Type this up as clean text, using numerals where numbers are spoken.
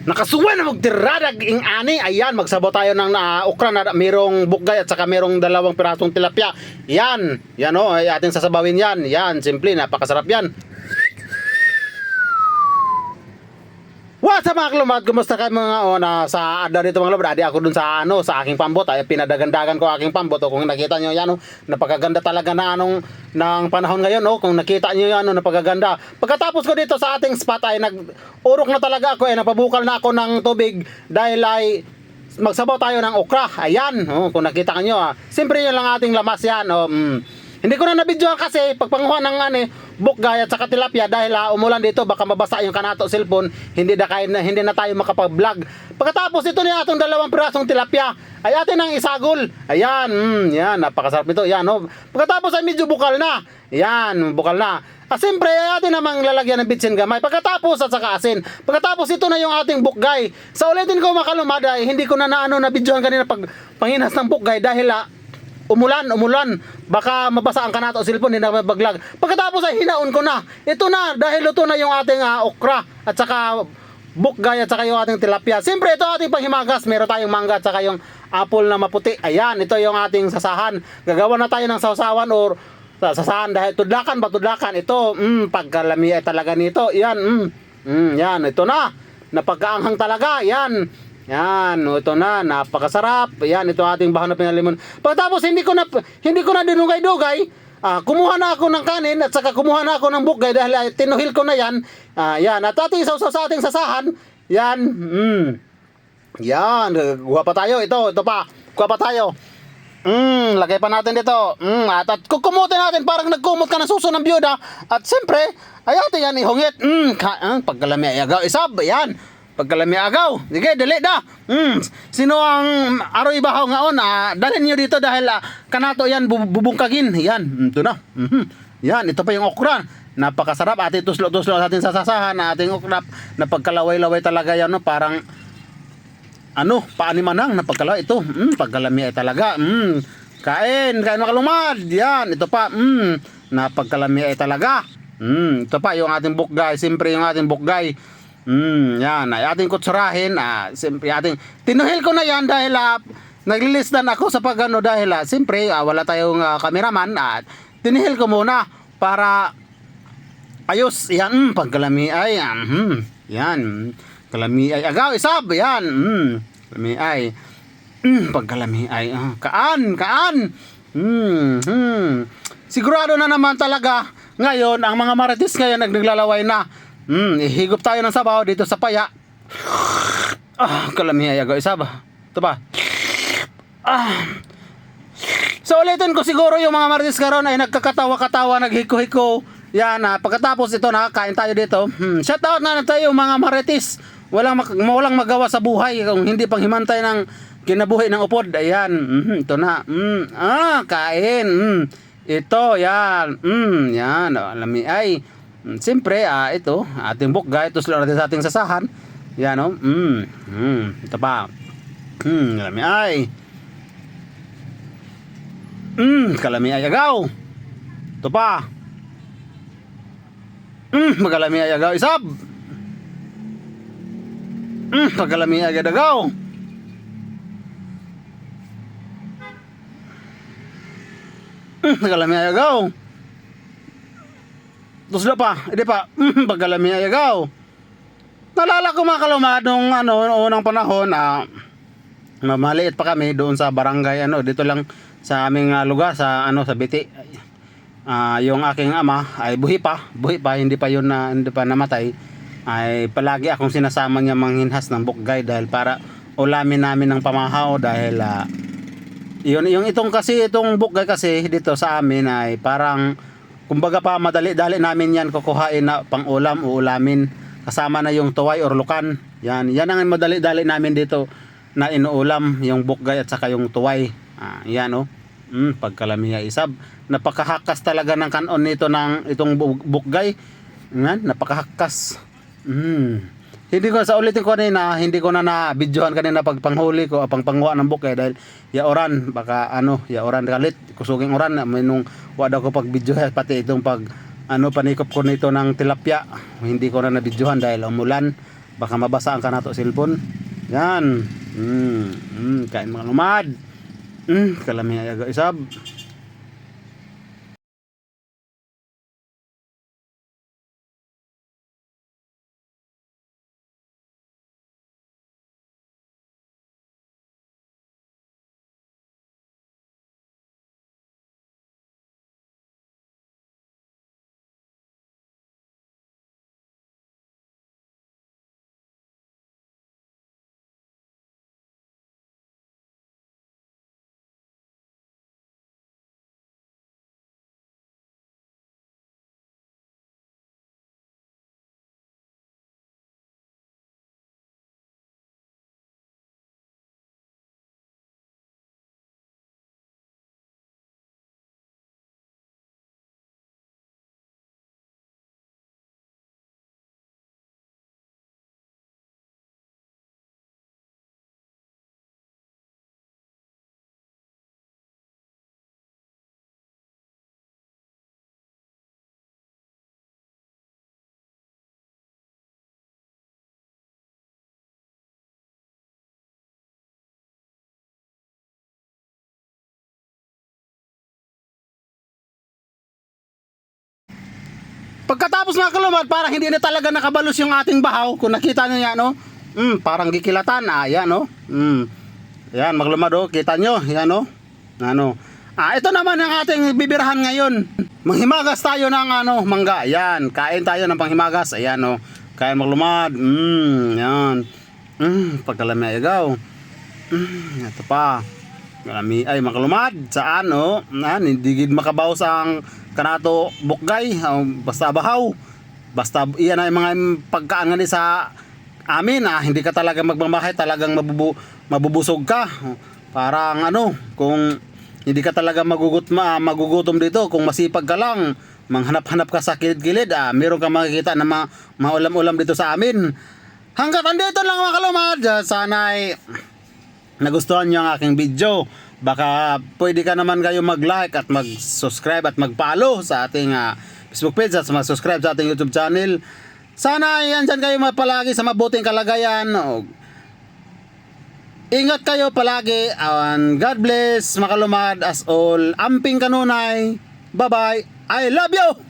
Nakasuwa na magtiradag ing ani. Ayan, magsabaw tayo ng okra na merong bukgay at saka merong 2 pirasong tilapia. Yan, yan o, ay ating sasabawin yan. Yan, simple, napakasarap yan. What's up mga kalumad? Kumusta kayo mga sa adda dito mga kalumad? Adi ako dun sa sa aking pambot. Ay pinadagandagan ko aking pambot. O kung nakita nyo yan, napakaganda talaga na ng panahon ngayon. Kung nakita nyo yan, napakaganda. Pagkatapos ko dito sa ating spot ay nag-urok na talaga ako. Napabukal na ako ng tubig dahil ay magsabaw tayo ng okra. Ayan, kung nakita nyo. Siyempre yun lang ating lamas yan. Hindi ko na nabidyohan kasi pagpanguha ng bukgay at saka tilapia dahil umulan dito, baka mabasa yung kanato cellphone, hindi na tayo makapag-vlog. Pagkatapos ito na atong 2 pirasong tilapia ay atin ang isagol. Ayan, yan, napakasarap nito. Yan, Pagkatapos ay medyo bukal na. Yan, bukal na. Siyempre ay atin namang lalagyan ng bitsin gamay. Pagkatapos at saka asin. Pagkatapos ito na yung ating bukgay. Sa ulitin ko mga kalumad ay hindi ko na nabidyohan kanina pag panghinas ng bukgay dahil umulan, baka mabasa ang kanato cellphone, hindi na mabaglag. Pagkatapos ay hinaon ko na. Ito na, dahil luto na yung ating okra at saka bukgay at saka yung ating tilapia. Siyempre ito ating panghimagas, meron tayong mangga at saka yung apple na maputi. Ayan, ito yung ating sasahan. Gagawa na tayo ng sausawan or sasahan dahil tudlakan. Ito, pagkalami ay talaga nito. Yan, yan, ito na. Napagkaanghang talaga, yan. Yan, ito na, napakasarap. Yan, ito ating bahon na pinalimon. Pagkatapos hindi ko na dinugay-dugay. Kumuha na ako ng kanin at saka kumuha na ako ng bukgay dahil tinuhil ko na yan. Yan, at ating sausaw sa ating sasahan. Yan, yan, kuha pa tayo. Ito pa, kuha pa tayo. Lagay pa natin dito. At kukumutin natin parang nagkumot ka ng suso ng byuda. At siyempre, ay atin yan ihungit. Pagkalami ay agaw, isab, yan. Pagkalami agaw. Sige, dali da. Sino ang aroy bahaw ngaon? Dalhin nyo dito dahil kanato yan bubungkagin. Yan, ito na. Yan, ito pa yung okra. Napakasarap. Ating tuslo-tuslo sa ating sasasahan. Ating okra. Napagkalaway-laway talaga yan. Parang paanimanang napagkalaway. Ito, pagkalami ay talaga. Kain makalumad. Yan, ito pa. Napagkalami ay talaga. Ito pa yung ating bukgay. Siyempre yung ating bukgay. Yan, ay ating kutsurahin. Siyempre ating tinuhil ko na yan dahil naglilistan ako sa pagano dahil siyempre wala tayong cameraman at tinuhil ko muna para ayos. Yan, pagkalami ay yan, kalami ay agaw isab. Yan, kalami ay pagkalami ay kaan. Sigurado na naman talaga ngayon ang mga marites ngayon naglalaway na. Ihigop tayo ng sabaw dito sa paya. Kalami ay agaw isab. Ito pa. So ulitin ko siguro yung mga marites karon ay nagkakatawa-katawa, naghiko-hiko. Yan, pagkatapos ito kain tayo dito. Shout out na tayo mga marites. Walang magawa sa buhay kung hindi pang himantay ng kinabuhi ng upod. Ayan, ito na. Kain. Ito, yan. Yan, alami ay. Siyempre, ito, ating bukgay, ito sila natin sa ating sasahan. Yan, ito pa. Kalami ay. Kalami ay agaw. Ito pa. Magalami ay agaw isab. Magalami ay agaw. Magalami ay agaw. Tusla pa, hindi pa. Pagkalami ay agaw. Nalala ko mga kalumad nung unang panahon, maliit pa kami doon sa barangay dito lang sa aming lugar sa Biti. Yung aking ama ay buhi pa, hindi pa namatay. Ay palagi akong sinasama niya manghinhas ng bukgay dahil para ulamin namin ng pamahaw dahil yung itong bukgay kasi dito sa amin ay parang kumbaga pa madali-dali namin yan kukuhain na pang ulam o ulamin kasama na yung tuway or lukan. Yan ang madali-dali namin dito na inuulam, yung bukgay at saka yung tuway. Yan pagkalamiya isab. Napakahakas talaga ng kanon nito ng itong bukgay. Yan, napakahakas. Hindi ko sa ulitin ko kanina, hindi ko na na-videohan kanina pag panghuli ko, pangpanguha ng bukay dahil yaoran, baka yaoran kalit, kusuging oran, may nung wala ko pag video pati itong pag panikop ko nito ng tilapia, hindi ko na na-videohan dahil umulan. baka mabasaan ka na to cellphone. Yan. Kain mga lumad. Kalami ayaga isab. Pagkatapos mga kalumad, parang hindi na talaga nakabalos yung ating bahaw. Kung nakita nyo yan, no? Parang gikilatan. Yan, no? Yan, mga kalumad, oh. Kita nyo, yan, no? Ano? Ito naman ang ating bibirahan ngayon. Manghimagas tayo ng, mangga. Yan, kain tayo ng panghimagas. Ayan, no? Kain mga kalumad. Yan. Pagkalami agaw. Ito pa. Ay, mga kalumad. Saan, no? Hindi gid makabaw ang kanato bukgay, basta bahaw, basta iyan ay mga pagkaan nga sa amin, hindi ka talaga magmamahay, talagang mabubusog ka, parang kung hindi ka talaga magugutom dito, kung masipag ka lang, manghanap-hanap ka sa kilid-kilid, meron ka makikita na maulam-ulam dito sa amin. Hanggat andito lang mga kalumad, sana ay nagustuhan nyo ang aking video. Baka pwede ka naman kayo mag-like at mag-subscribe at mag-follow sa ating Facebook page at mag-subscribe sa ating YouTube channel. Sana ay andyan kayo palagi sa mabuting kalagayan. Ingat kayo palagi and God bless mga kalumad as all. Amping kanunay. Bye-bye. I love you!